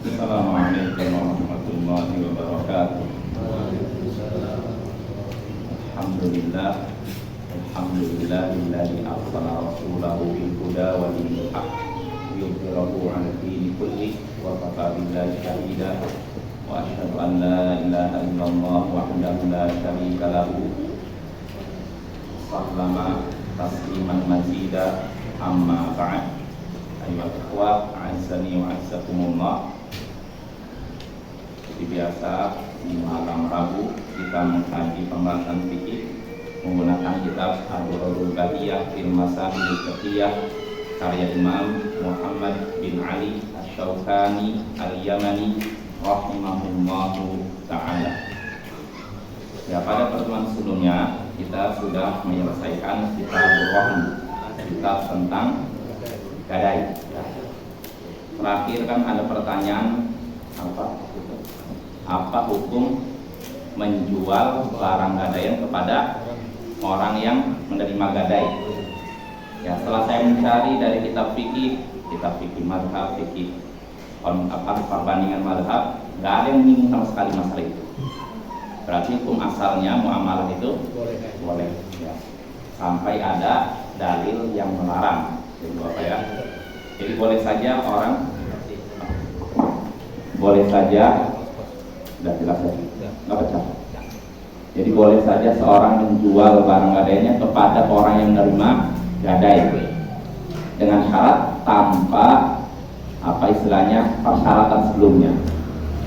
Assalamualaikum warahmatullahi wabarakatuh. Alhamdulillah, alhamdulillahilladzi arsala rasulahu bil huda wa dinil haqq liyudhhirahu 'ala dini kulli wa kafa billahi shahida wa asyhadu an la ilaha illallah wahdahu la syarika lahu sallama tasliman mazida amma ba'd. Ayyuhal ikhwah, a'azzani wa a'azzakumullah. Seperti biasa di malam Rabu kita mengkaji pembahasan fikih menggunakan kitab Ad-Durarul Bahiyah fil Masail Fiqhiyah karya Imam Muhammad bin Ali Asy-Syaukani Al-Yamani rahimahullahu taala. Ya, pada pertemuan sebelumnya kita sudah menyelesaikan kitab Ar-Rahn, kitab tentang gadai. Terakhir kan ada pertanyaan apa hukum menjual barang gadaian kepada orang yang menerima gadai. Ya, setelah saya mencari dari kitab fikih mazhab, fikih perbandingan mazhab, nggak ada yang menyinggung sama sekali masalah itu. Berarti hukum asalnya muamalah itu boleh ya. Sampai ada dalil yang melarang. Jadi apa ya? Jadi boleh saja sudah jelas tadi, nggak pecah. Jadi boleh saja seorang menjual barang gadainya kepada orang yang menerima gadai dengan syarat tanpa persyaratan sebelumnya.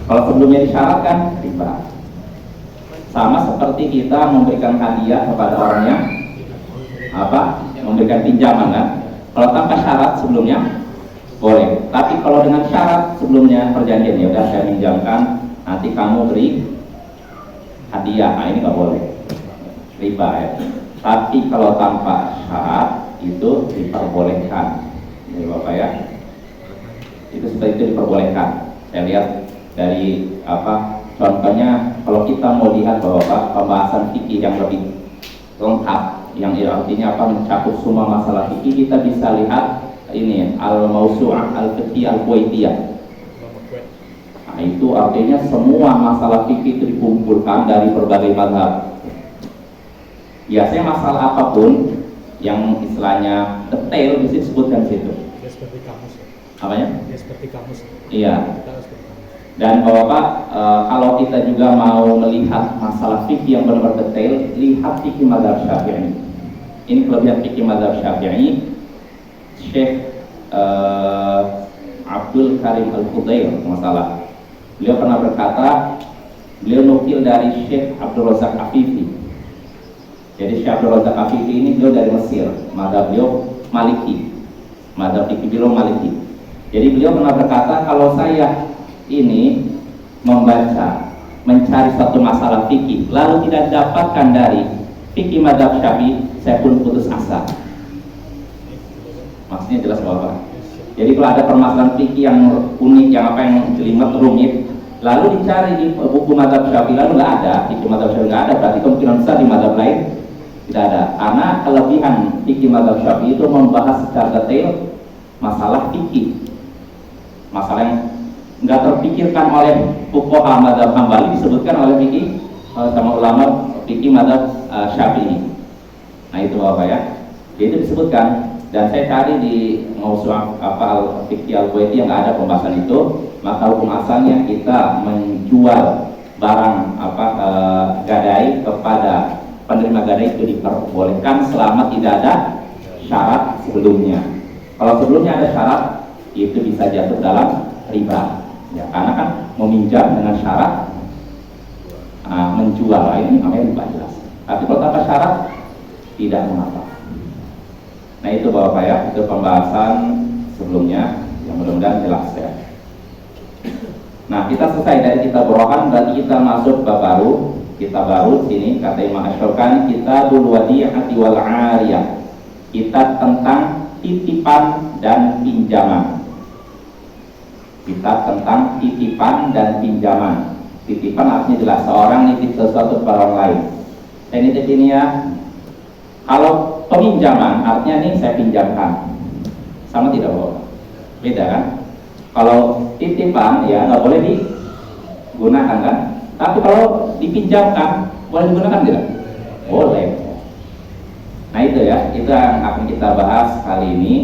Kalau sebelumnya disyaratkan riba. Sama seperti kita memberikan hadiah kepada orang yang memberikan pinjaman kan. Kalau tanpa syarat sebelumnya boleh. Tapi kalau dengan syarat sebelumnya perjanjian, ya udah saya pinjamkan, nanti kamu beri hadiah, nah ini nggak boleh, riba ya. Tapi kalau tanpa syarat itu diperbolehkan, ya Bapak ya. Itu seperti itu diperbolehkan. Saya lihat dari contohnya, kalau kita mau lihat bahwa pembahasan fikih yang lebih lengkap, yang artinya mencakup semua masalah fikih, kita bisa lihat ini al-mawsu'ah al-fiqhi al-kuwaitiyah. Nah, itu artinya semua masalah fikih itu dikumpulkan dari berbagai mazhab. Biasanya masalah apapun yang istilahnya detail bisa disebutkan di situ. Ya, seperti kamus. Apanya? Ya, seperti kamus. Iya. Dan Bapak, kalau kita juga mau melihat masalah fikih yang benar-benar detail, lihat fikih mazhab Syafi'i. Ini kelebihan fikih mazhab Syafi'i. Syekh Abdul Karim Al-Fudail masalah. Beliau pernah berkata, beliau nukil dari Syekh Abdul Razak Afifi. Jadi Syekh Abdul Razak Afifi ini beliau dari Mesir, mazhab beliau Maliki, mazhab fikih beliau Maliki. Jadi beliau pernah berkata, kalau saya ini mencari suatu masalah fikih lalu tidak dapatkan dari fikih mazhab Syafi'i, saya pun putus asa. Maksudnya jelas Bapak. Jadi kalau ada permasalahan fikih yang unik, yang jelimet, rumit, lalu dicari di buku mazhab Syafi'i lalu nggak ada, fikih mazhab Syafi'i nggak ada, berarti kemungkinan besar di mazhab lain tidak ada. Karena kelebihan fikih mazhab Syafi'i itu membahas secara detail masalah fikih, masalah yang nggak terpikirkan oleh fuqaha mazhab Hambali disebutkan oleh fikih sama ulama fikih mazhab Syafi'i. Nah itu Bapak ya. Itu disebutkan. Dan saya cari di Mawsu'ah al-Fiqhi al-Kuwaiti yang nggak ada pembahasan itu. Maka hukum asalnya kita menjual barang gadai kepada penerima gadai itu diperbolehkan selama tidak ada syarat sebelumnya. Kalau sebelumnya ada syarat, itu bisa jatuh dalam riba. Ya, karena kan meminjam dengan syarat menjual, ini namanya riba jelas. Tapi kalau tanpa syarat tidak mengapa. Nah itu Bapak ya, itu pembahasan sebelumnya yang mudah-mudahan jelas ya. Nah kita selesai dari kitab Ar-Rahn, berarti kita masuk bab baru. Kitab baru sini kata Imam Asy-Syaukani, Kitabul Wadi'ati wal 'Ariyah, kitab tentang titipan dan pinjaman. Kitab tentang titipan dan pinjaman. Titipan artinya jelas, seorang nitip sesuatu kepada orang lain. Saya nitip ini ya. Kalau peminjaman artinya nih saya pinjamkan, sama tidak Bapak? Beda kan? Kalau titipan ya nggak boleh digunakan kan. Tapi kalau dipinjamkan boleh digunakan tidak? Boleh. Nah itu ya, itu yang akan kita bahas kali ini.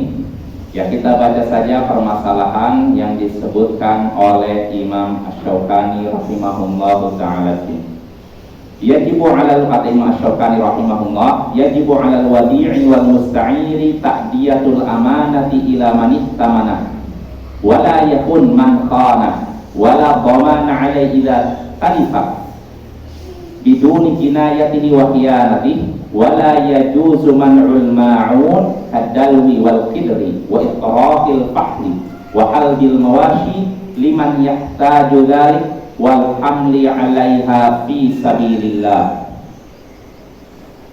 Ya kita baca saja permasalahan yang disebutkan oleh Imam Asy-Syaukani rahimahullahu ta'ala. Yajibu 'alal Imam Asy-Syaukani rahimahullah, yajibu 'alal wadi'i wal musta'iri ta'diyatul amanati ila man ihtamana wa la yakun man khana wa la dhamana 'alaihi idza talifa biduni jinayatihi wa khiyanatihi wala yajuzu man'ul ma'un kadalwi wal qidri wa itrafil fahli wa halbil mawashi liman yahtaju dzalik wal hamli 'alaiha fi sabilillah.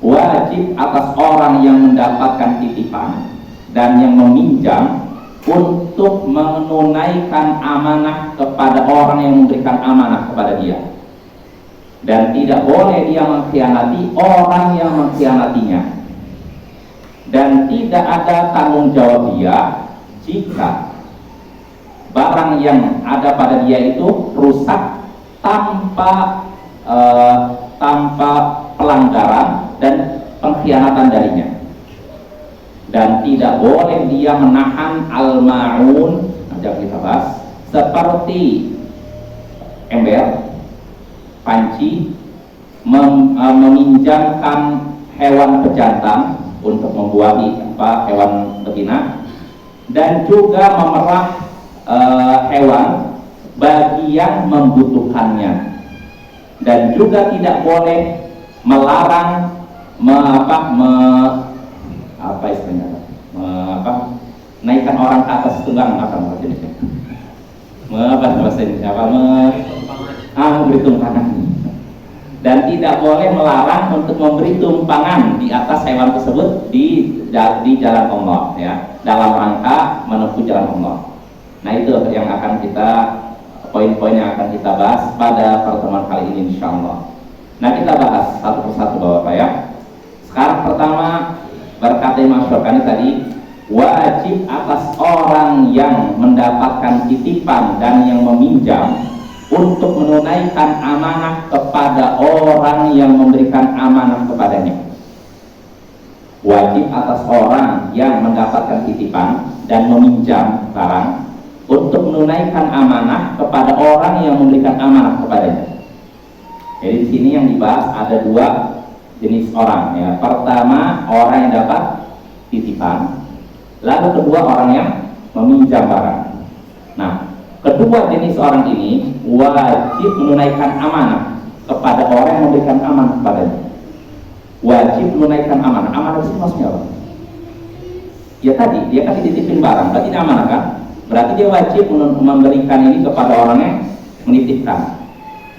Wajib atas orang yang mendapatkan titipan dan yang meminjam untuk menunaikan amanah kepada orang yang memberikan amanah kepada dia, dan tidak boleh dia mengkhianati orang yang mengkhianatinya, dan tidak ada tanggung jawab dia jika barang yang ada pada dia itu rusak tanpa pelanggaran dan pengkhianatan darinya. Dan tidak boleh dia menahan al-ma'un, nanti kita bahas, seperti ember, panci, meminjamkan hewan pejantan untuk membuahi hewan betina, dan juga memerah hewan bagi yang membutuhkannya, dan juga tidak boleh melarang naikkan orang ke atas tunggang memberi tumpangan, dan tidak boleh melarang untuk memberi tumpangan di atas hewan tersebut di jalan Allah ya, dalam rangka menempuh jalan Allah. Nah itu yang akan kita, poin-poin yang akan kita bahas pada pertemuan kali ini insyaallah. Nah kita bahas satu persatu Bapak ya. Sekarang pertama, berkata Imam Asy-Syaukani tadi, wajib atas orang yang mendapatkan titipan dan yang meminjam untuk menunaikan amanah kepada orang yang memberikan amanah kepadanya. Wajib atas orang yang mendapatkan titipan dan meminjam barang untuk menunaikan amanah kepada orang yang memberikan amanah kepadanya. Jadi di sini yang dibahas ada dua jenis orang ya. Pertama, orang yang dapat titipan, lalu kedua orang yang meminjam barang. Nah, kedua jenis orang ini wajib menunaikan amanah kepada orang yang memberikan amanah kepadanya. Wajib menunaikan amanah. Amanah itu maksudnya apa? Ya tadi, dia kan dititipin barang, berarti ini amanah kan? Berarti dia wajib memberikan ini kepada orang yang menitipkan.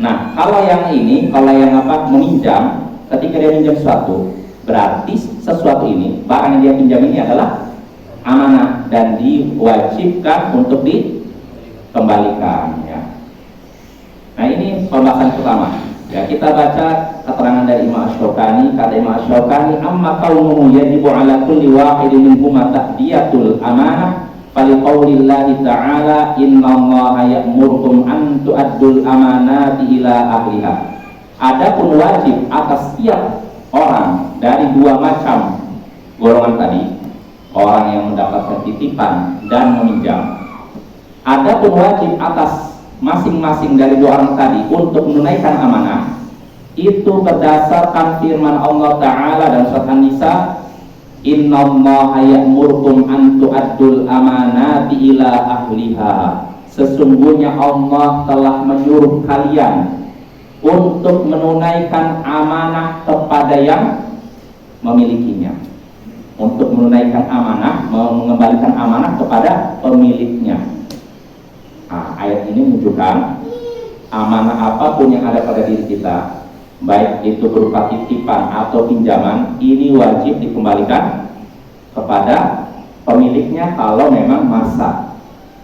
Nah, kalau yang ini, kalau yang meminjam, ketika dia minjam sesuatu, berarti sesuatu ini, barang yang dia pinjam ini adalah amanah dan diwajibkan untuk dikembalikan ya. Nah ini pembahasan pertama ya. Kita baca keterangan dari Imam Asy-Syaukani. Kata Imam Asy-Syaukani, amma qaunuhu yajibu ala kulli wahidin minhuma ta'diyatul amanah faliqaulillahi ta'ala innallaha ya'murukum an tu'addul amanati ila ahliha. Adapun wajib atas setiap orang dari dua macam golongan tadi, orang yang mendapatkan titipan dan meminjam, adapun wajib atas masing-masing dari dua orang tadi untuk menunaikan amanah, itu berdasarkan firman Allah Ta'ala dan surat An-Nisa, innallaha ya'murukum an tu'addul amanati ila ahliha. Sesungguhnya Allah telah menyuruh kalian untuk menunaikan amanah kepada yang memilikinya, untuk menunaikan amanah, mengembalikan amanah kepada pemiliknya. Nah, ayat ini menunjukkan amanah apapun yang ada pada diri kita, baik itu berupa titipan atau pinjaman, ini wajib dikembalikan kepada pemiliknya kalau memang masa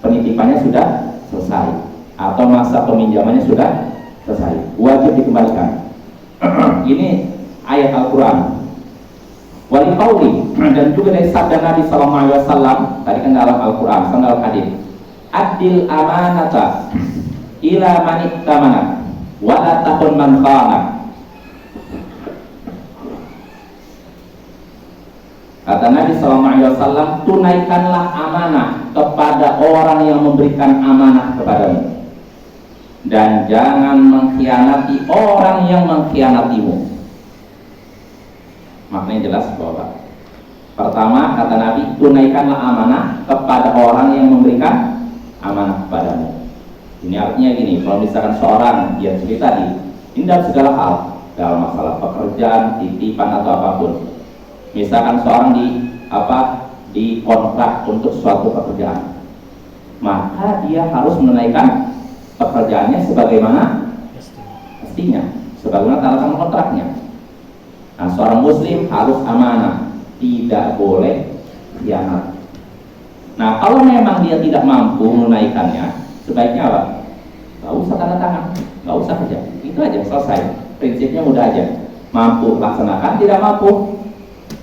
penitipannya sudah selesai atau masa peminjamannya sudah selesai, wajib dikembalikan. Ini ayat Al-Quran. Wali qauli, dan juga dari sabda Nabi SAW tadi kan dalam Al-Quran, dalam hadis, Adil amanata ila man ittamana wa la takun man khana. Kata Nabi SAW, tunaikanlah amanah kepada orang yang memberikan amanah kepadamu, dan jangan mengkhianati orang yang mengkhianatimu. Maknanya jelas bahwa pertama, kata Nabi, tunaikanlah amanah kepada orang yang memberikan amanah kepadamu. Ini artinya gini, kalau misalkan seorang, dia cerita ini dalam segala hal, dalam masalah pekerjaan, titipan atau apapun. Misalkan seorang di kontrak untuk suatu pekerjaan, maka dia harus menunaikan pekerjaannya sebagaimana mestinya, sebagaimana tanda kontraknya. Nah, seorang muslim harus amanah, tidak boleh khianat. Nah, kalau memang dia tidak mampu menunaikannya, sebaiknya apa? Gak usah tanda tangan, gak usah kerja, itu aja, selesai. Prinsipnya mudah aja, mampu laksanakan, tidak mampu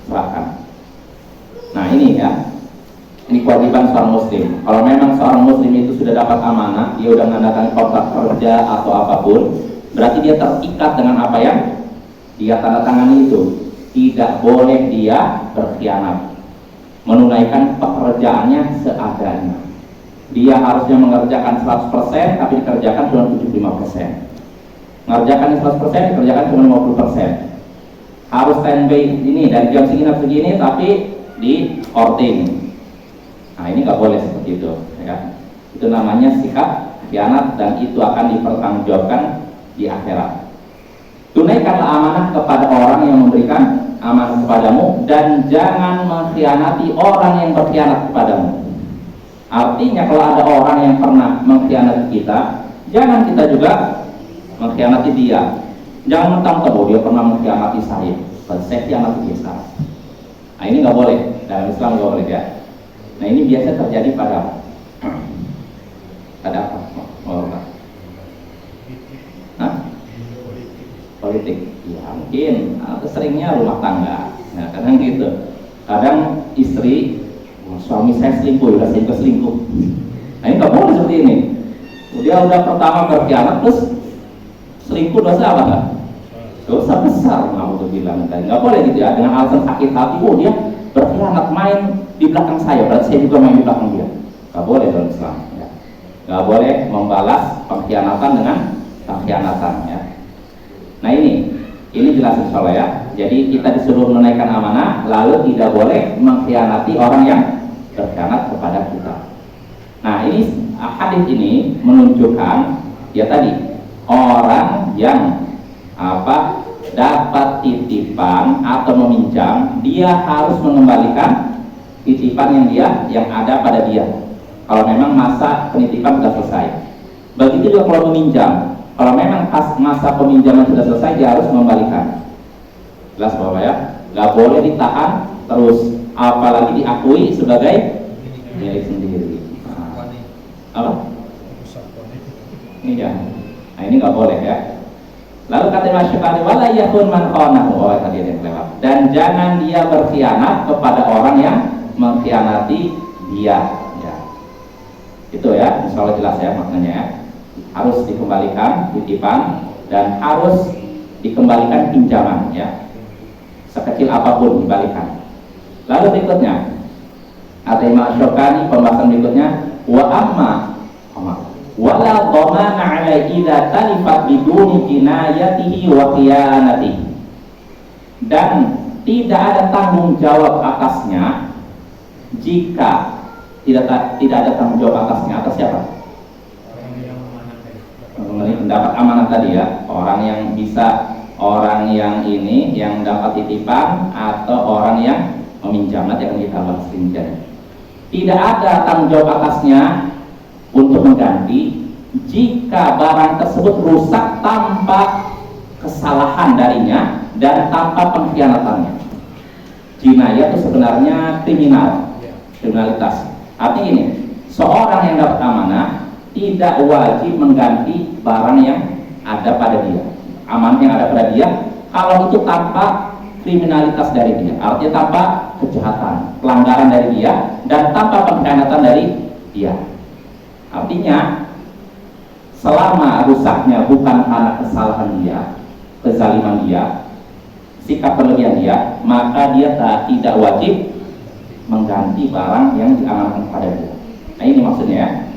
serahkan. Nah, ini ya, ini kewajiban seorang muslim. Kalau memang seorang muslim itu sudah dapat amanah, dia sudah menandatangani kontrak kerja atau apapun, berarti dia terikat dengan apa yang dia tanda tangani itu. Tidak boleh dia berkhianat, menunaikan pekerjaannya seadanya. Dia harusnya mengerjakan 100%, tapi dikerjakan cuma 75%. Mengerjakan 100%, dikerjakan cuma 50%. Harus standby ini dari jam segini, tapi di outing. Nah, ini nggak boleh seperti itu, ya. Itu namanya sikap khianat, dan itu akan dipertanggungjawabkan di akhirat. Tunaikanlah amanah kepada orang yang memberikan amanah kepadamu, dan jangan mengkhianati orang yang berkhianat kepadamu. Artinya, kalau ada orang yang pernah mengkhianati kita, jangan kita juga mengkhianati dia. Jangan mentang-mentang dia pernah mengkhianati saya, saya khianati dia sekarang. Nah, ini nggak boleh, dalam Islam nggak boleh ya. Nah, ini biasa terjadi pada apa? Politik. Ya mungkin, atau seringnya rumah tangga. Nah, kadang gitu. Kadang istri, suami saya selingkuh, udah selingkuh. Nah, ini nggak boleh seperti ini. Dia udah pertama berkhianat, terus selingkuh, dosa apa nggak? Dosa besar, mau bilang tadi. Nggak boleh gitu ya, dengan alasan sakit hati. Oh, dia berkhianat, main di belakang saya, berarti saya juga main di belakang dia. Nggak boleh dalam Islam. Ya. Nggak boleh membalas pengkhianatan dengan pengkhianatan. Ya. Nah, ini jelas insya Allah ya. Jadi kita disuruh menunaikan amanah, lalu tidak boleh mengkhianati orang yang berkhianat kepada kita. Nah, ini hadis ini menunjukkan ya tadi, orang yang dapat titipan atau meminjam, dia harus mengembalikan titipan yang ada pada dia. Kalau memang masa penitipan sudah selesai. Begitu juga kalau meminjam. Kalau memang masa peminjaman sudah selesai, dia harus mengembalikan. Jelas Bapak ya, nggak boleh ditahan terus, apalagi diakui sebagai milik sendiri. Apa? Iya. Nah, ini nggak boleh ya. Lalu kata Imam Syafi'i, wala yakun man khanahu, tadi ada yang lewat. Dan jangan dia berkhianat kepada orang yang mengkhianati dia. Ya. Itu ya, insya Allah jelas ya maknanya ya. Harus dikembalikan titipan, dan harus dikembalikan pinjaman ya. Sekecil apapun dibalikan. Lalu berikutnya, kata Imam Syafi'i, pembahasan berikutnya, wa amma wala dhamana alaihi idza talifat biduni jinayatihi wa khiyanatihi, dan tidak ada tanggung jawab atasnya jika tidak ada tanggung jawab atasnya. Atas siapa? Mendapat amanah tadi ya, orang yang ini yang dapat titipan, atau orang yang meminjam. Nanti akan kita bahas rinciannya. Tidak ada tanggung jawab atasnya untuk mengganti jika barang tersebut rusak tanpa kesalahan darinya dan tanpa pengkhianatannya. Jinayah itu sebenarnya kriminalitas. Artinya ini, seorang yang dapat amanah tidak wajib mengganti barang yang ada pada dia, amanah yang ada pada dia, kalau itu tanpa kriminalitas dari dia, artinya tanpa kejahatan, pelanggaran dari dia, dan tanpa pengkhianatan dari dia. Artinya selama rusaknya bukan karena kesalahan dia, kezaliman dia, sikap berlebihan dia, maka dia tidak wajib mengganti barang yang diamankan kepada dia. Nah ini maksudnya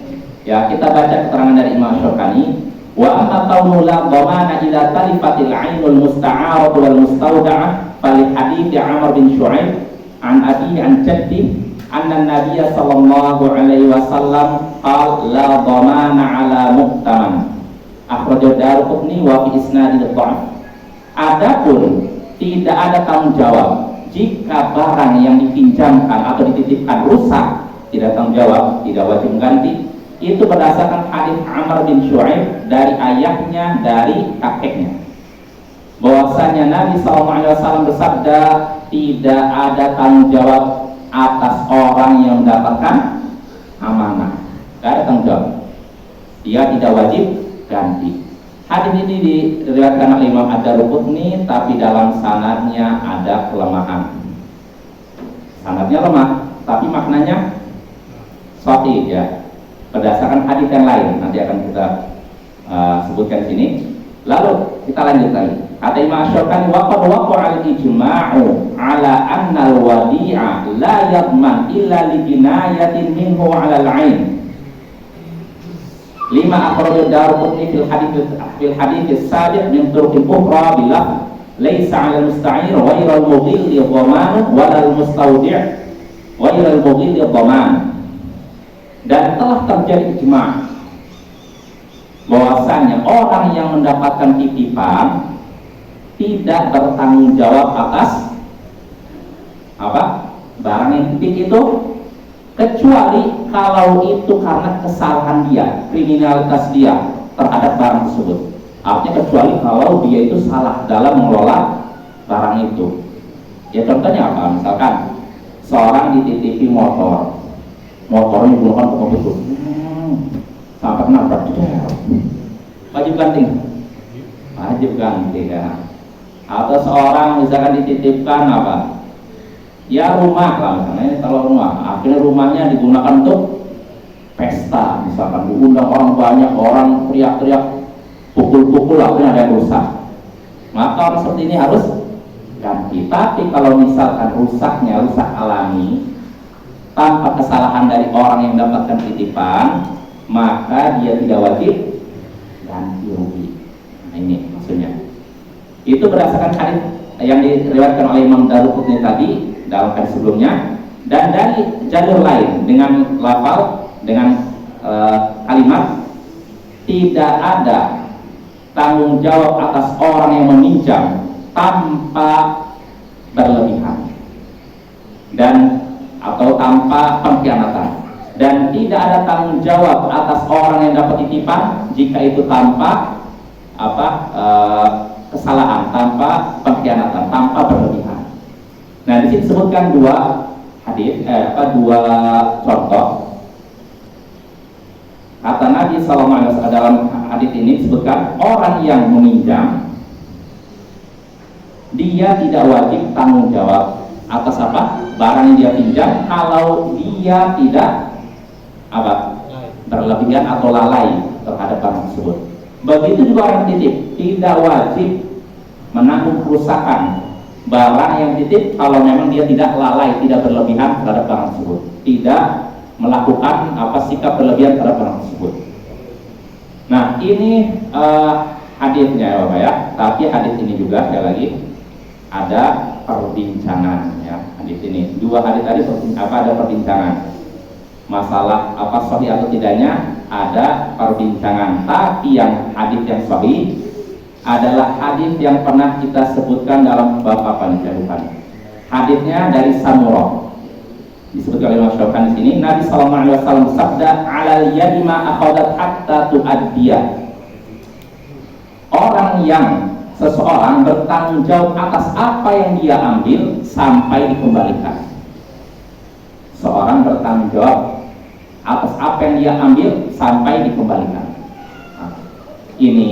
ya. Kita baca keterangan dari Imam Syukani. Wa amma kaunu la dhamana ila talifatil ainul musta'aratu wal mustawda'ah fali hadits Amr bin Syu'aib an abi an jaddi anna Nabiy sallallahu alaihi wasallam qala la dhamana ala muqtaman akhrajahu Daruqutni wa fi isnadil dha'f. Adapun tidak ada tanggung jawab jika barang yang dipinjamkan atau dititipkan rusak, tidak tanggung jawab, tidak wajib mengganti. Itu berdasarkan hadis Amr bin Syu'aib dari ayahnya, dari kakeknya, bahwasanya Nabi SAW bersabda, tidak ada tanggung jawab atas orang yang mendapatkan amanah. Tidak ada tanggung jawab, dia tidak wajib ganti. Hadis ini diriwayatkan oleh Imam Ad-Daruqutni, tapi dalam sanadnya ada kelemahan. Sanadnya lemah, tapi maknanya sahih ya, berdasarkan hadis yang lain. Nanti akan kita sebutkan di sini. Lalu kita lanjut lagi. Kata Imam Syukani, wa qad waqa'a al-ijma'u 'ala anna al-wadi'a la yadman illa li jinayatin minhu 'ala al-'ain. Lima akhrajah Daruqutni fil hadits as-sabiq min turuq ukhra bilaf laisa 'ala al-musta'ir ghayra al-mughil dhaman wa al-mustawdi' ghayra al-mughil dhaman. Dan telah terjadi ijma' bahwasanya orang yang mendapatkan titipan tidak bertanggung jawab atas barang yang dititip itu, kecuali kalau itu karena kesalahan dia, kriminalitas dia terhadap barang tersebut. Artinya kecuali kalau dia itu salah dalam mengelola barang itu. Ya contohnya apa? Misalkan seorang dititipi motornya digunakan untuk betul sampai nabrak, wajib ganti, ya. Atau seorang misalkan dititipkan ya rumah lah, misalnya kalau rumah, akhirnya rumahnya digunakan untuk pesta, misalkan diundang orang banyak, orang teriak-teriak, pukul-pukul, akhirnya ada yang rusak, maka orang seperti ini harus ganti. Tapi kalau misalkan rusaknya rusak alami tanpa kesalahan dari orang yang mendapatkan titipan, maka dia tidak wajib ganti rugi. Nah ini maksudnya. Itu berdasarkan hadis yang diriwayatkan oleh Imam Daruqutni tadi dalam hadis sebelumnya, dan dari jalur lain dengan lafal, dengan kalimat tidak ada tanggung jawab atas orang yang meminjam tanpa berlebihan dan atau tanpa pengkhianatan, dan tidak ada tanggung jawab atas orang yang dapat titipan jika itu tanpa kesalahan, tanpa pengkhianatan, tanpa berlebihan. Nah, di sini disebutkan dua hadis, dua contoh. Kata Nabi SAW dalam hadis ini disebutkan orang yang meminjam dia tidak wajib tanggung jawab atas barang yang dia pinjam kalau dia tidak berlebihan atau lalai terhadap barang tersebut. Begitu juga orang titip tidak wajib menanggung kerusakan barang yang titip kalau memang dia tidak lalai, tidak berlebihan terhadap barang tersebut, tidak melakukan sikap berlebihan terhadap barang tersebut. Nah ini hadisnya ya Bapak ya, tapi hadis ini juga sekali lagi ada perbincangan ya. Hadis ini dua hadis tadi ada perbincangan masalah sahih atau tidaknya, ada perbincangan. Tapi yang hadis yang sahih adalah hadis yang pernah kita sebutkan dalam bab hadisnya dari Samurah, disebutkan oleh Imam Syukani di sini. Nabi SAW bersabda, "Alal yadi ma akhadat hatta tu'addiya." Orang yang seseorang bertanggung jawab atas apa yang dia ambil sampai dikembalikan. Seorang bertanggung jawab atas apa yang dia ambil sampai dikembalikan. Nah, ini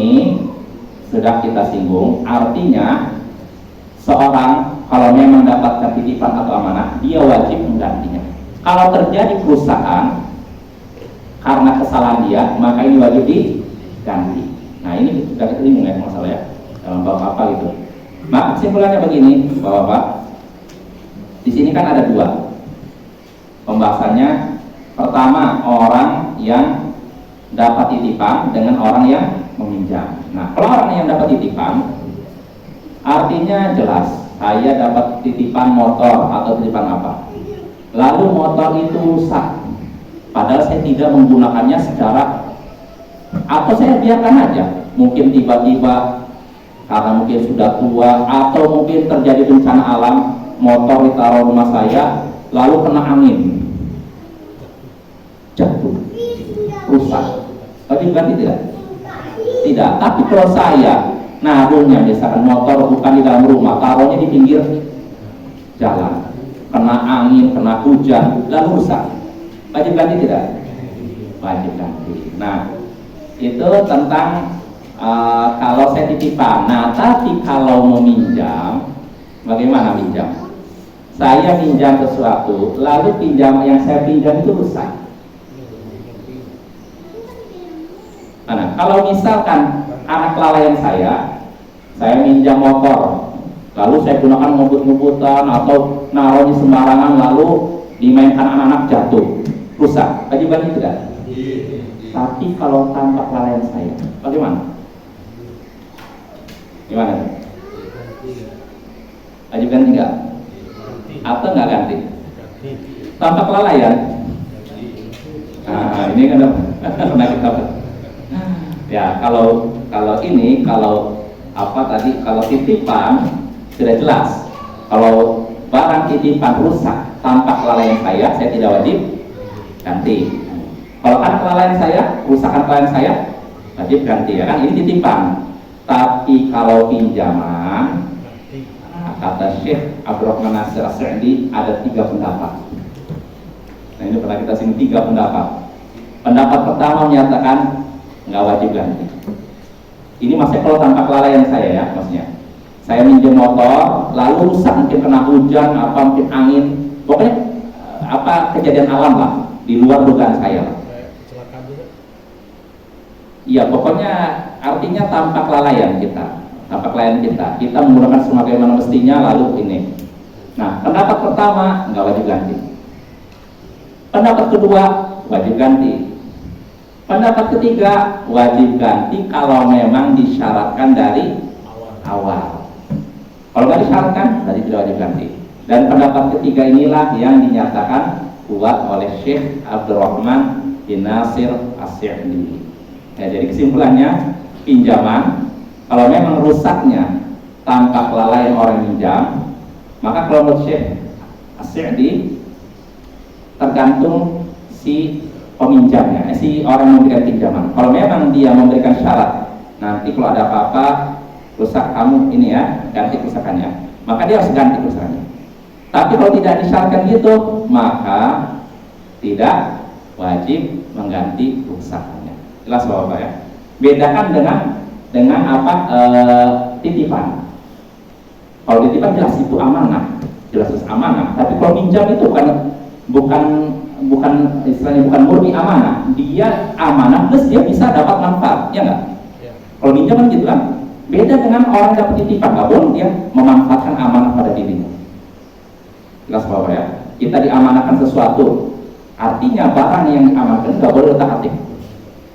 sudah kita singgung, artinya seorang kalau memang mendapatkan titipan atau amanah, dia wajib menggantinya. Kalau terjadi kerusakan, karena kesalahan dia, maka ini wajib diganti. Nah ini sudah kita bingung ya masalah ya dalam bab apa gitu. Maka kesimpulannya begini, Bapak-bapak, di sini kan ada dua pembahasannya. Pertama, orang yang dapat titipan dengan orang yang meminjam. Nah, kalau orang yang dapat titipan, artinya jelas, saya dapat titipan motor atau titipan apa. Lalu motor itu rusak, padahal saya tidak menggunakannya secara, atau saya biarkan aja. Mungkin tiba-tiba karena mungkin sudah tua, atau mungkin terjadi bencana alam, motor ditaruh rumah saya, lalu kena angin, jatuh, rusak. Wajib ganti tidak? Tidak. Tapi kalau saya naruhnya misalkan motor bukan di dalam rumah, taruhnya di pinggir jalan, kena angin, kena hujan, lalu rusak, wajib ganti tidak? Wajib ganti. Nah, itu tentang kalau saya titipan. Nah, tapi kalau meminjam, bagaimana minjam? Saya pinjam sesuatu, lalu pinjam yang saya pinjam itu rusak. Nah, kalau misalkan anak kelalaian saya minjam motor, lalu saya gunakan ngebut-ngebutan atau naruhnya sembarangan, lalu dimainkan anak-anak jatuh, rusak, wajib ganti tidak? Tapi kalau tanpa kelalaian saya, bagaimana? Gimana? Wajib ganti nggak? Atau nggak ganti? Tanpa kelalaian? Nah, ini kan pernah kita. Ya, kalau ini, kalau apa tadi, kalau titipan sudah jelas. Kalau barang titipan rusak tanpa kelalaian saya tidak wajib ganti. Kalau kan kelalaian saya, rusakan kelalaian saya, wajib ganti ya kan, ini titipan. Tapi kalau pinjaman, kata Syekh Abdurrahman Nasir As-Sa'di ada 3 pendapat. Nah ini pernah kita sini 3 pendapat. Pendapat pertama menyatakan nggak wajib ganti. Ini masih kalau tanpa kelalaian saya ya, maksudnya saya minjem motor lalu rusak, mungkin kena hujan, apa mungkin angin, pokoknya apa kejadian alam lah di luar dugaan saya lah. Iya, pokoknya artinya tanpa kelalaian kita menggunakan sebagaimana mestinya, lalu ini. Nah, pendapat pertama nggak wajib ganti. Pendapat kedua wajib ganti. Pendapat ketiga wajib ganti kalau memang disyaratkan dari awal. Kalau nggak disyaratkan, tadi tidak wajib ganti. Dan pendapat ketiga inilah yang dinyatakan kuat oleh Syekh Abdurrahman bin Nasir As-Sa'di. Ya, jadi kesimpulannya, pinjaman kalau memang rusaknya tanpa kelalaian orang minjam, maka kalau menurut Syekh As-Sa'di tergantung si peminjamnya, si orang yang memberikan pinjaman. Kalau memang dia memberikan syarat, nanti kalau ada apa-apa rusak kamu ini ya, ganti kerusakannya, maka dia harus ganti kerusakannya. Tapi kalau tidak disyaratkan gitu, maka tidak wajib mengganti kerusakannya. Jelas Bapak ya. Bedakan dengan apa titipan. Kalau titipan jelas itu amanah, jelas amanah. Tapi kalau minjam itu bukan istilahnya bukan murni amanah, dia amanah plus dia bisa dapat manfaat, ya enggak? Ya. Kalau minjam kan gitu kan. Beda dengan orang dapat titipan, nggak boleh dia memanfaatkan amanah pada dirinya. Jelas Bapak ya. Kita diamanahkan sesuatu, artinya barang yang diamanahkan nggak boleh otak-atik.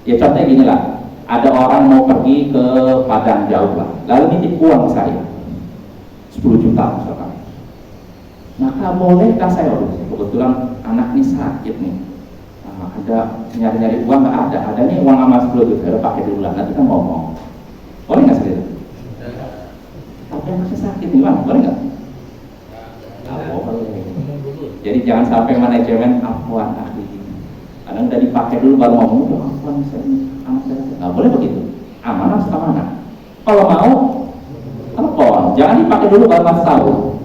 Ya contohnya gini lah, ada orang mau pergi ke Padang jauh lah, lalu nitip uang saya 10 juta misalkan. Maka bolehkah saya, kebetulan anak ini sakit nih, ada nyari-nyari uang nggak ada nih uang amal 10 juta, udah pakai dulu lah, nanti kan ngomong. Boleh nggak saya? Tapi anaknya sakit nih bang, boleh nggak? Nggak boleh. Jadi jangan sampai manajemen afwan ahli. Kadang udah dipakai dulu baru ngomong, afwan anak saya. Nggak boleh begitu. Amanah amanah. Kalau mau, telepon. Jangan dipakai dulu baru pas tahu.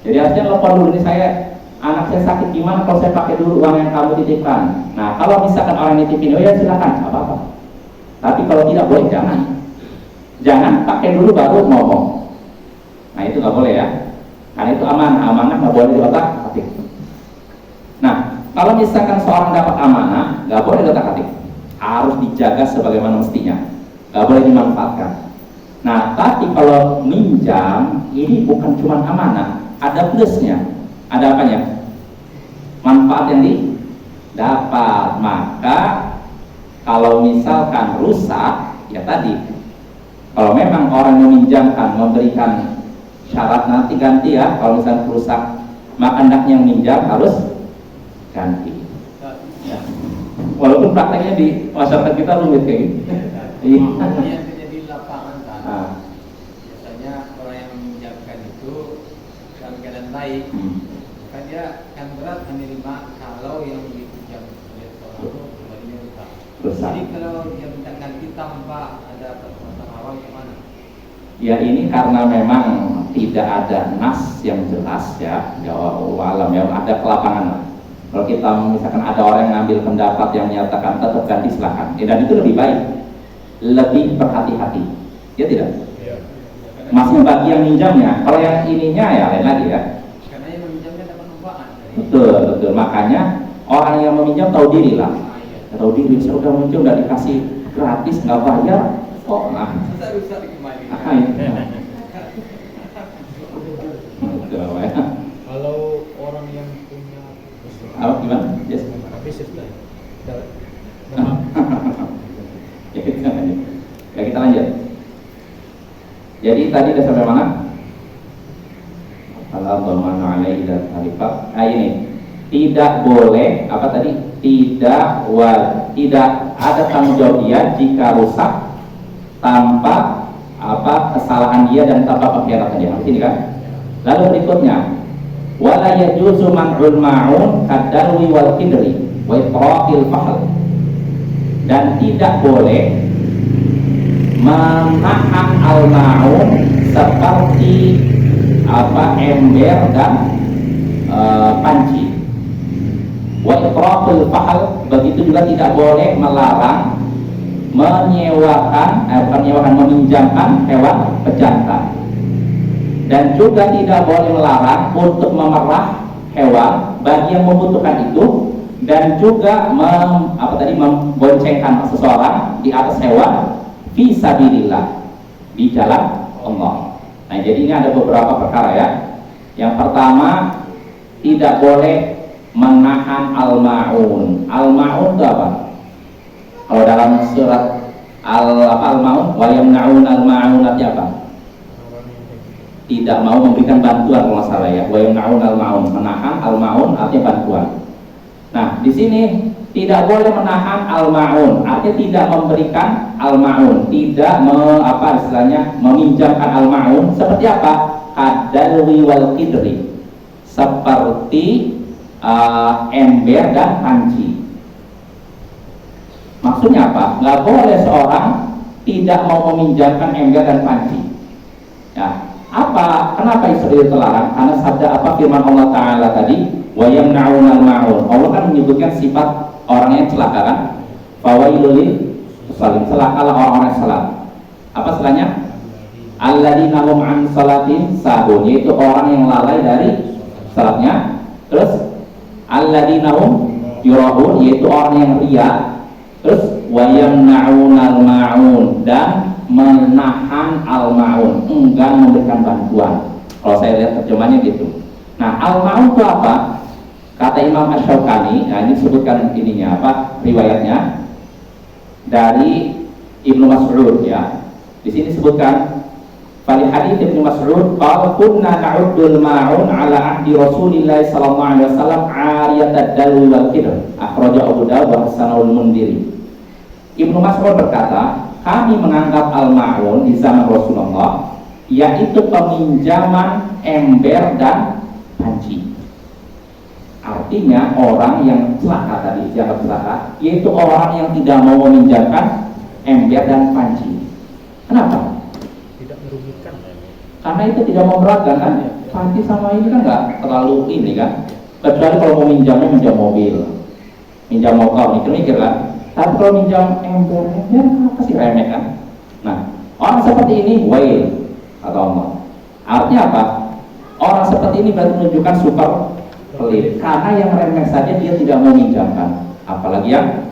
Jadi harusnya telepon dulu, ini saya anak saya sakit gimana kalau saya pakai dulu uang yang kamu titipkan. Nah kalau misalkan orang nitipin, oh ya silakan, nggak apa-apa. Tapi kalau tidak boleh jangan pakai dulu baru ngomong. Nah itu nggak boleh ya, karena itu amanah nggak boleh di otak-atik. Nah kalau misalkan seorang dapat amanah nggak boleh otak-atik, harus dijaga sebagaimana mestinya, nggak boleh dimanfaatkan. Nah, tapi kalau minjam ini bukan cuma amanah, ada plusnya, ada apanya? Manfaat yang didapat. Maka kalau misalkan rusak, ya tadi, kalau memang orang meminjamkan memberikan syarat nanti ganti ya, kalau misalkan rusak, maka hendaknya yang minjam harus ganti. Ya. Walaupun prakteknya di masyarakat kita rumit kayak gitu. Yang terjadi di lapangan kan, biasanya orang yang meminjamkan itu dalam keadaan baik, maka dia akan berat menerima kalau yang dipinjam oleh orang itu kembalinya rusak. Jadi kalau dia minta ganti tanpa ada perbuatan awal gimana? Ya ini karena memang tidak ada nas yang jelas ya, ya alam ya, ada kelapangan. Kalau kita misalkan ada orang yang ngambil pendapat yang menyatakan tetap ganti silakan, dan itu lebih baik, lebih berhati-hati, ya tidak? Ya. Maksudnya bagi yang minjamnya, kalau yang ininya ya lain lagi ya. Karena yang meminjamnya dapat manfaat. Betul, betul. Makanya orang yang meminjam tahu diri lah, tahu diri. Saya udah minjam udah dikasih gratis nggak bayar, kok nah. Susah dikembali. Kalau orang yang punya apa gimana? Yes. bisnis Ya kita lanjut. Jadi tadi udah sampai mana? Ini tidak boleh apa tadi? Tidak ada tanggung jawab dia jika rusak tanpa apa kesalahan dia dan tanpa pengkhianatan dia. Ini kan? Lalu berikutnya, wala yajuzu man'ul ma'un kadalwi wal qidri wa itraqil fahl. Dan tidak boleh menahan al-ma'un seperti apa ember dan panci. Wa itraqil fahl, begitu juga tidak boleh melarang meminjamkan hewan pejantan. Dan juga tidak boleh melarang untuk memerah hewan bagi yang membutuhkan itu, dan juga memboncengkan seseorang di atas hewan fi sabilillah, di jalan Allah. Nah, jadi ini ada beberapa perkara ya. Yang pertama, tidak boleh menahan al-ma'un. Al-ma'un itu apa? Kalau dalam surat al-ma'un, wa yamna'un al-ma'un artinya apa? Tidak mau memberikan bantuan kalau salah ya. Wa yamna'un al-ma'un, menahan al-ma'un artinya bantuan. Nah, di sini tidak boleh menahan al-ma'un, artinya tidak memberikan al-ma'un, tidak meminjamkan al-ma'un. Seperti apa? Kadalwi wal qidri, seperti ember dan panci. Maksudnya apa? Nggak boleh seorang tidak mau meminjamkan ember dan panci. Ya, kenapa itu terlarang? Karena sabda apa firman Allah Ta'ala tadi, wa yamna'un al-ma'un. Allah kan menyebutkan sifat orang yang celaka kan? Fawailul musallin, celakalah orang-orang yang salat. Apa setelahnya? Alladzina hum an salatin sahun, yaitu orang yang lalai dari salatnya. Terus alladzina hum yurahun, yaitu orang yang riya. Terus wa yamna'un al-ma'un, dan menahan al-ma'un, enggan memberikan bantuan. Kalau saya lihat terjemahannya gitu. Nah, al-ma'un itu apa? Kata Imam Asy-Syaukani, nah ini disebutkan ininya apa? Riwayatnya dari Ibnu Mas'ud ya. Di sini disebutkan pada hadits Ibnu Mas'ud, qala kunna na'uddul ma'un ala ahdi Rasulillah sallallahu alaihi wasallam 'ariyatad dalwi wal qidr. Akhrajahu Abu Dawud wa Hasanul Mundhiri. Ibnu Mas'ud berkata, kami menganggap al-ma'un di zaman Rasulullah yaitu peminjaman ember dan panci. Artinya orang yang celaka tadi, siapa celaka? Yaitu orang yang tidak mau meminjamkan ember dan panci. Kenapa? Tidak merugikan. Karena itu tidak memberatkan kan? Panci sama ini kan nggak terlalu ini kan? Kecuali kalau mau minjamnya minjam mobil, minjam motor, mikir-mikir kan? Tapi kalau minjam ember apa sih remeh kan? Nah, orang seperti ini wail atau Allah. Artinya apa? Orang seperti ini berarti menunjukkan super pelit, karena yang remeh saja dia tidak mau minjamkan. apalagi yang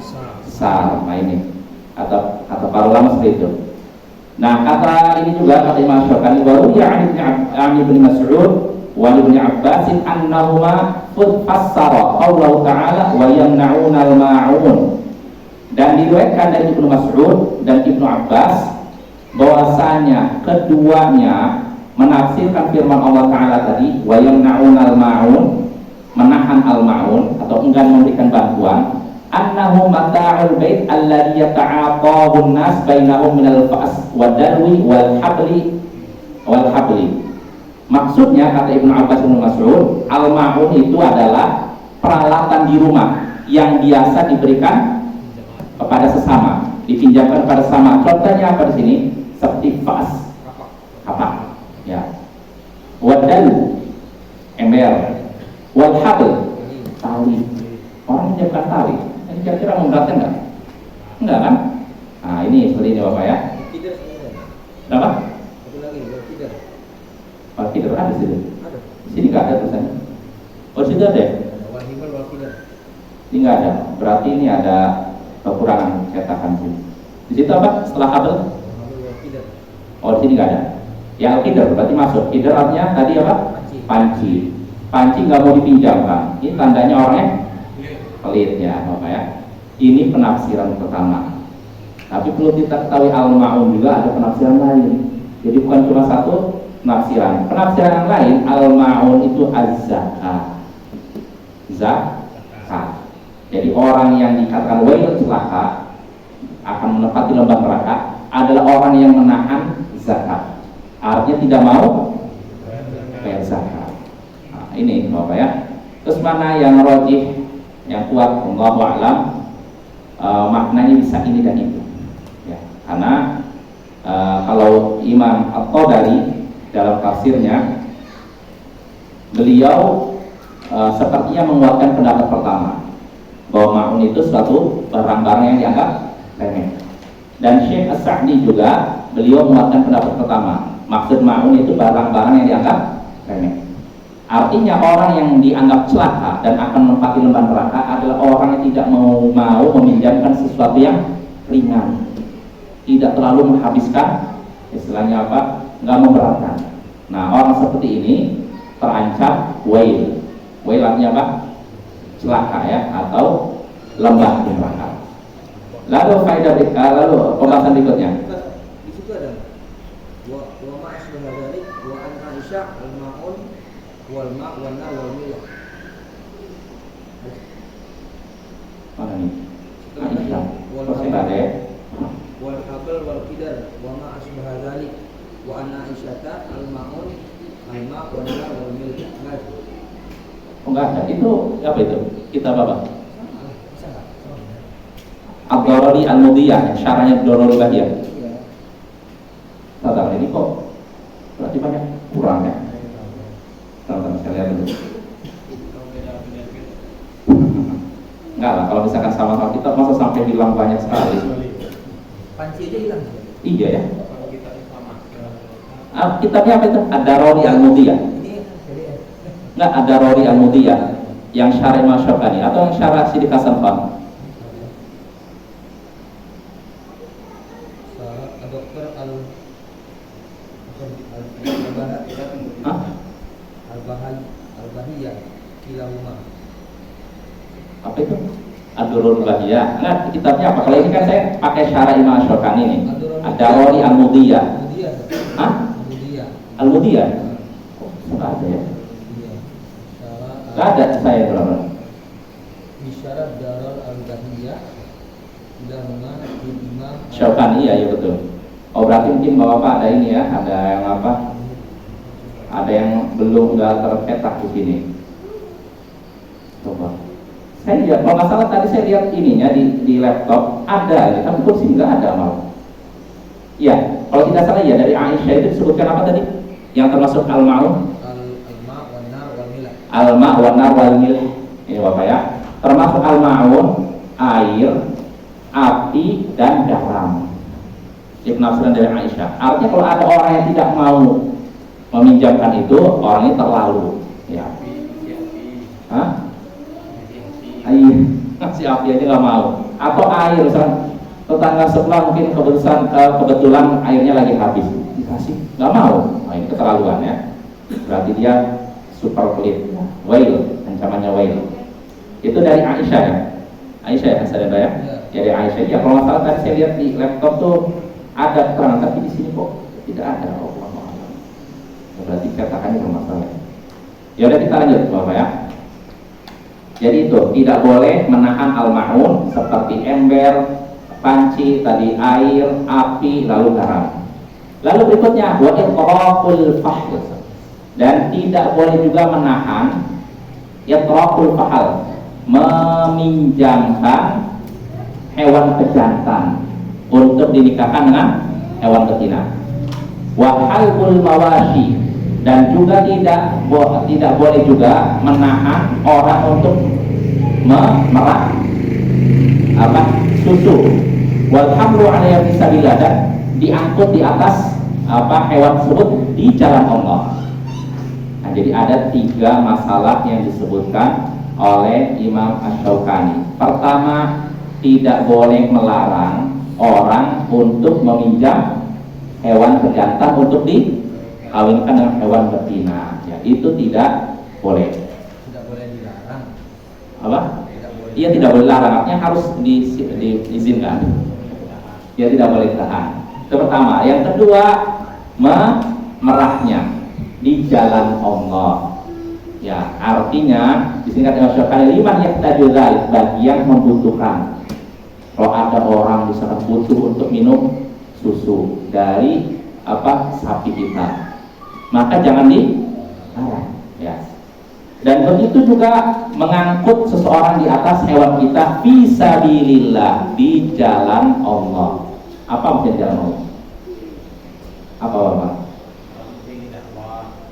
sar. Nah ini kata para ulama seperti itu. Nah kata ini juga kata Imam Syaukani baru ya ani bin Mas'ud wa ibn Abbas annahuma fassara Allah Ta'ala wa yamna'una al-ma'un. Dan diriwayatkan dari Ibnu Mas'ud dan Ibnu Abbas bahwasanya keduanya menafsirkan firman Allah Ta'ala tadi wa yamna'una al-ma'un, menahan al-ma'un atau enggan memberikan bantuan, annahu mata'ul bait alladhi yata'aqabu an-nas bainahum minal fa's wa darwi wal habli. Maksudnya kata Ibnu Abbas bin Mas'ud, al-ma'un itu adalah peralatan di rumah yang biasa diberikan kepada sesama, dipinjamkan kepada sesama. Contohnya apa di sini? Seperti vas, kapak, ya. Wadalu, ember, wal habl, tali. Orang menyiapkan tali. Ini kira-kira memberatkan nggak? Enggak kan? Nah ini seperti ini Bapak ya. Berapa? Satu lagi, tidak. Tidak ada di sini. Ada. Di sini nggak ada tulisannya. Oh di situ ada. Wahibal wakilah. Ini nggak ada. Berarti ini ada kekurangan cetakan sini. Di situ apa? Setelah habel? Oh di sini nggak ada. Ya al-qidr berarti masuk. Qidr artinya tadi apa? Panci. Panci nggak mau dipinjamkan. Ini tandanya orangnya pelit ya Bapak ya. Ini penafsiran pertama. Tapi perlu kita ketahui al-ma'un juga ada penafsiran lain. Jadi bukan cuma satu penafsiran. Penafsiran yang lain al-ma'un itu az-zakat. Zakat. Jadi orang yang dikatakan wail celaka akan menempati lembah neraka adalah orang yang menahan zakat. Artinya tidak mau bayar zakat. Nah, ini Bapak ya. Terus mana yang rajih, yang kuat, Allahu a'lam, maknanya bisa ini dan itu. Ya, karena kalau Imam At-Tabari dalam tafsirnya beliau sepertinya menguatkan pendapat pertama bahwa ma'un itu suatu barang-barang yang dianggap remeh. Dan Syekh As-Sa'di juga beliau menguatkan pendapat pertama, maksud ma'un itu barang-barang yang dianggap remeh. Artinya orang yang dianggap celaka dan akan menempati lembah neraka adalah orang yang tidak mau meminjamkan sesuatu yang ringan, tidak terlalu menghabiskan, istilahnya apa, nggak memberatkan. Nah orang seperti ini terancam wail. Wail artinya apa? Celaka ya, atau lembah di neraka. Lalu faedah lalu pembahasan berikutnya. Di situ ada wa ma'asy dzalik wa an Aisyah al-ma'un wal ma' wan nar wal milah. Mana nih? Aisyah. Kok saya ada ya? Wal habl wal qidar wa ma'asy dzalik wa an Aisyah al-ma'un al ma' wan nar wal milah. Oh enggak ada. Itu apa itu? Kitab apa? Ad-Darari Al-Mudiyah, syarahnya Darari Bahiyah. Tata, ini kok berarti banyak kurang ya? Tata, saya lihat dulu. Enggak lah, kalau misalkan sama-sama kita masa sampai hilang banyak sekali. Panci aja hilang. Iya ya. Kitabnya apa itu? Ad-Darari Al-Mudiyah. Enggak, Ad-Darari Al-Mudiyah yang syarah Imam Syaukani atau yang syarah Siddiq Hasan Khan. Dokter Al-Bahiyah kilahuma. Apa itu? Ad-Durrul Bahiyah. Nah, kitabnya apa? Kalau ini kan saya pakai syarah Imam Syaukani ini. Ad-Darari Al-Mudiyah. Hah? Al-Mudiyah. Enggak ada ya? Enggak ada saya berapa? Isyarat Darul Al-Bahiyah kilahuma Imam Syaukani ya, betul. Oh berarti mungkin Bapak ada ini ya, ada yang apa? Ada yang belum udah tercetak di sini. Coba. Saya lihat, kalau nggak salah tadi saya lihat ininya di laptop ada, tapi kursi nggak ada malah. Iya, kalau tidak salah ya dari Aisyah itu disebutkan apa tadi? Yang termasuk al-ma'un? Al-ma' wan nar wal milah. Al-ma' wan nar wal milah. Ini Bapak ya. Termasuk al-ma'un, air, api dan garam. Ini penafsiran dari Aisyah. Artinya kalau ada orang yang tidak mau meminjamkan itu, orangnya terlalu. Ya. Hah? Air. ngasih api aja nggak mau. Atau air, misalnya tetangga sebelah mungkin kebetulan airnya lagi habis, dikasih nggak mau. Nah, ini keterlaluan ya. Berarti dia super pelit. Wail, ancamannya wail. Itu dari Aisyah ya. Aisyah ya, saudara ya. Dari Aisyah ya. Kalau nggak salah tadi saya lihat di laptop tuh ada keterangan, tapi di sini kok tidak ada. Oh, berarti cetakannya bermasalah. Ya udah kita lanjut, Bapak ya. Jadi itu tidak boleh menahan al-ma'un seperti ember, panci, tadi air, api, lalu garam. Lalu berikutnya wa itraqul fahl. Dan tidak boleh juga menahan itraqul fahl, meminjamkan hewan pejantan untuk dinikahkan dengan hewan betina. Wa halqul mawashi, dan juga tidak boleh juga menahan orang untuk memerah susu. Wal hamlu 'ala sabilillah, dan diangkut di atas hewan tersebut di jalan Allah. Nah, jadi ada 3 masalah yang disebutkan oleh Imam Asy-Syaukani. Pertama, tidak boleh melarang orang untuk meminjam hewan pejantan untuk dikawinkan dengan hewan betina. Ya, itu tidak boleh. Tidak boleh dilarang. Apa? Tidak boleh. Iya, tidak boleh larang, artinya harus diizinkan. Ya, tidak boleh ditahan. Itu pertama. Yang kedua, memerahnya di jalan Allah. Ya, artinya disingkat dengan sekali liman yahtaju dzalik, bagi yang membutuhkan. Kalau ada orang misalkan butuh untuk minum susu dari sapi kita, maka jangan dilarang ya. Dan begitu juga mengangkut seseorang di atas hewan kita fisabilillah, di jalan Allah. Apa maksudnya jalan Allah? Apa Bapak?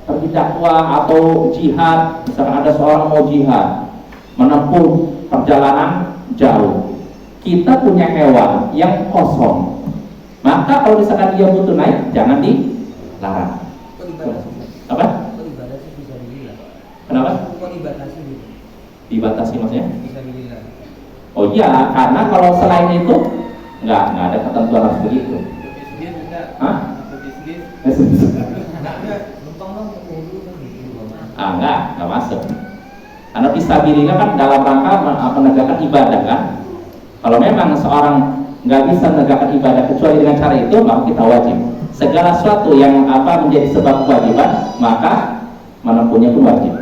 Pergi dakwah atau jihad. Misalkan ada seorang mau jihad, menempuh perjalanan jauh, kita punya hewan yang kosong, maka kalau misalkan dia butuh naik, jangan dilarang. Apa? Kenapa? Dibatasi maksudnya? Oh iya, karena kalau selain itu nggak ada ketentuan harus begitu. Hah? Nggak masuk. Karena fisabilillah kan dalam rangka menegakkan ibadah kan. Kalau memang seorang nggak bisa menegakkan ibadah kecuali dengan cara itu, maka kita wajib. Segala sesuatu yang menjadi sebab kewajiban, maka menempuhnya pun wajib.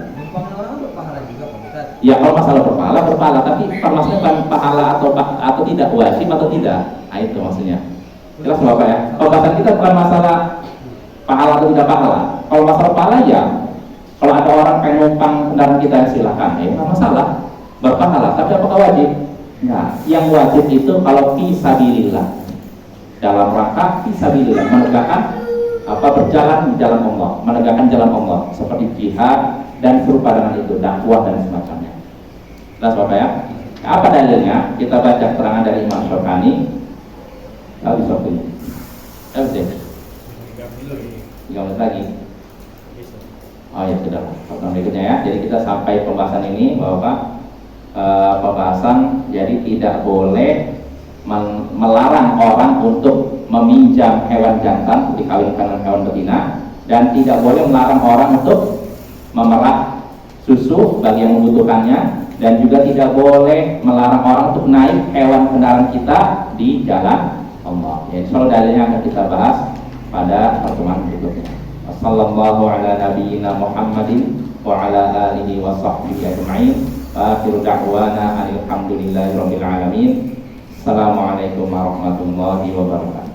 Ya, kalau masalah berpahala, tapi permasalahannya bukan pahala atau tidak, wajib atau tidak. Nah, itu maksudnya. Jelas Bapak ya. Kalau kata kita bukan masalah pahala atau tidak pahala. Kalau masalah pahala ya, kalau ada orang pengen numpang kendaraan kita, silakan, ya nggak masalah, berpahala. Tapi apakah wajib? Nah, yang wajib itu kalau fisabilillah, dalam rangka fisabilillah, menegakkan berjalan di jalan Allah, menegakkan jalan Allah seperti jihad dan serupa dengan itu, dakwah dan semacamnya. Jelas Bapak ya. Apa dalilnya? Kita baca keterangan dari Imam Syaukani. Habis waktunya. Habis ya? 3 menit lagi. Oh ya sudah. Pertemuan berikutnya ya. Jadi kita sampai pembahasan ini, Bapak. Pembahasan jadi tidak boleh melarang orang untuk meminjam hewan jantan dikawinkan dengan hewan betina, dan tidak boleh melarang orang untuk memerah susu bagi yang membutuhkannya, dan juga tidak boleh melarang orang untuk naik hewan kendaraan kita di jalan Allah. Ya, soal dalilnya akan kita bahas pada pertemuan berikutnya. Wassallallahu ala nabiyyina Muhammadin wa ala alihi wa sahbihi ajma'in. Akhiru da'wana alhamdulillahi rabbil alamin. Assalamualaikum warahmatullahi wabarakatuh.